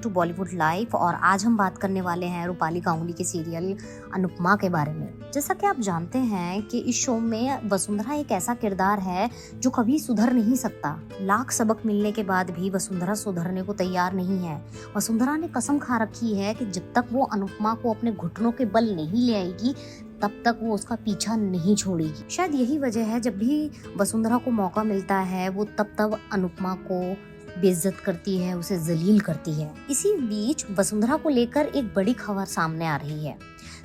To Bollywood life. और आज हम बात करने वाले हैं रूपाली गांगुली के सीरियल अनुपमा के बारे में। जैसा कि आप जानते हैं कि इस शो में वसुंधरा एक ऐसा किरदार है जो कभी सुधर नहीं सकता। लाख सबक मिलने के बाद भी वसुंधरा सुधरने को तैयार नहीं है। वसुंधरा ने कसम खा रखी है कि जब तक वो अनुपमा को अपने घुटनों के बल नहीं ले आएगी तब तक वो उसका पीछा नहीं छोड़ेगी। शायद यही वजह है जब भी वसुंधरा को मौका मिलता है वो तब अनुपमा को बेइज्जत करती है, उसे जलील करती है। इसी बीच वसुंधरा को लेकर एक बड़ी खबर सामने आ रही है।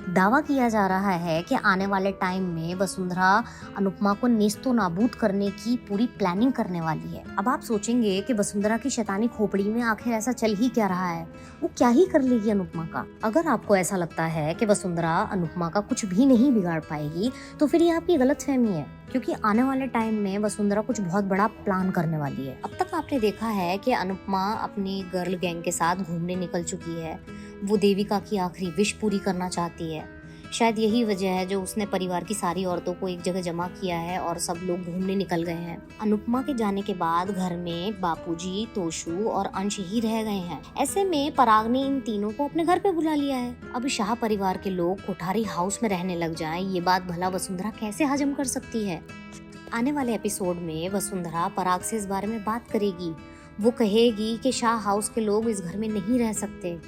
दावा किया जा रहा है कि आने वाले टाइम में वसुंधरा अनुपमा को नेस्तो नाबूद करने की पूरी प्लानिंग करने वाली है। अब आप सोचेंगे कि वसुंधरा की शैतानी खोपड़ी में आखिर ऐसा चल ही क्या रहा है, वो क्या ही कर लेगी अनुपमा का। अगर आपको ऐसा लगता है कि वसुंधरा अनुपमा का कुछ भी नहीं बिगाड़ पाएगी तो फिर ये आपकी गलतफहमी है, क्योंकि आने वाले टाइम में वसुंधरा कुछ बहुत बड़ा प्लान करने वाली है। अब तक आपने देखा है कि अनुपमा अपनी गर्ल गैंग के साथ घूमने निकल चुकी है। वो देविका की आखिरी विश पूरी करना चाहती है। शायद यही वजह है जो उसने परिवार की सारी औरतों को एक जगह जमा किया है और सब लोग घूमने निकल गए हैं। अनुपमा के जाने के बाद घर में बापूजी, तोशु और अंश ही रह गए हैं। ऐसे में पराग ने इन तीनों को अपने घर पे बुला लिया है। अब शाह परिवार के लोग कोठारी हाउस में रहने लग जाएं, ये बात भला वसुंधरा कैसे हजम कर सकती है। आने वाले एपिसोड में वसुंधरा पराग से इस बारे में बात करेगी। वो कहेगी कि शाह हाउस के लोग इस घर में नहीं रह सकते।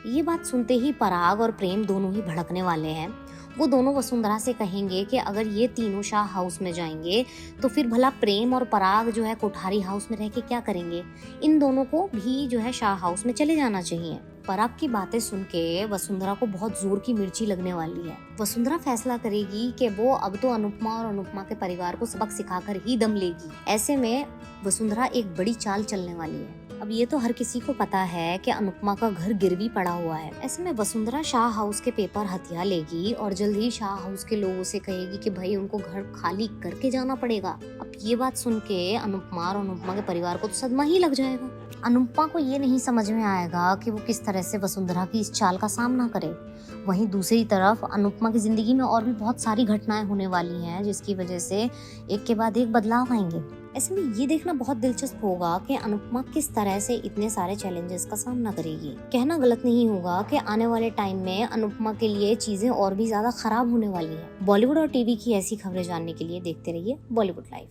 ये बात सुनते ही पराग और प्रेम दोनों ही भड़कने वाले हैं। वो दोनों वसुंधरा से कहेंगे कि अगर ये तीनों शाह हाउस में जाएंगे तो फिर भला प्रेम और पराग जो है कोठारी हाउस में रह के क्या करेंगे। इन दोनों को भी जो है शाह हाउस में चले जाना चाहिए। पराग की बातें सुन के वसुंधरा को बहुत जोर की मिर्ची लगने वाली है। वसुंधरा फैसला करेगी कि वो अब तो अनुपमा और अनुपमा के परिवार को सबक सिखाकर ही दम लेगी। ऐसे में वसुंधरा एक बड़ी चाल चलने वाली है। अब ये तो हर किसी को पता है कि अनुपमा का घर गिरवी पड़ा हुआ है। ऐसे में वसुंधरा शाह हाउस के पेपर हथिया लेगी और जल्द ही शाह हाउस के लोगों से कहेगी कि भाई उनको घर खाली करके जाना पड़ेगा। अब ये बात सुन के अनुपमा और अनुपमा के परिवार को तो सदमा ही लग जाएगा। अनुपमा को ये नहीं समझ में आएगा कि वो किस तरह से वसुंधरा की इस चाल का सामना करे। वहीं दूसरी तरफ अनुपमा की जिंदगी में और भी बहुत सारी घटनाएं होने वाली हैं जिसकी वजह से एक के बाद एक बदलाव आएंगे। ऐसे में ये देखना बहुत दिलचस्प होगा कि अनुपमा किस तरह से इतने सारे चैलेंजेस का सामना करेगी। कहना गलत नहीं होगा कि आने वाले टाइम में अनुपमा के लिए चीजें और भी ज्यादा खराब होने वाली है। बॉलीवुड और टीवी की ऐसी खबरें जानने के लिए देखते रहिए बॉलीवुड लाइव।